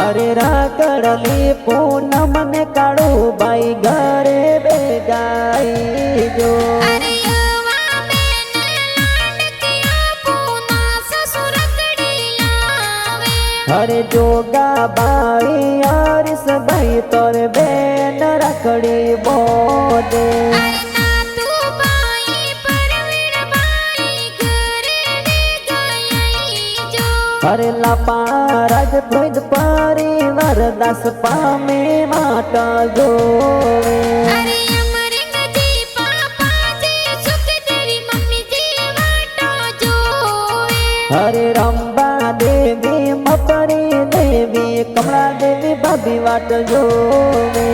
अरे राकड़ली पूनम ने काड़ू भाई घरे बेगाई जो अरे जोगा बाई यारिस भाई तोर बेन रखड़ी बोदे अरे लापा राज खुद परिवार दस पामे माता जोवे अरे रंबा देवी मपरी देवी कमला देवी भाभी वाट जोवे।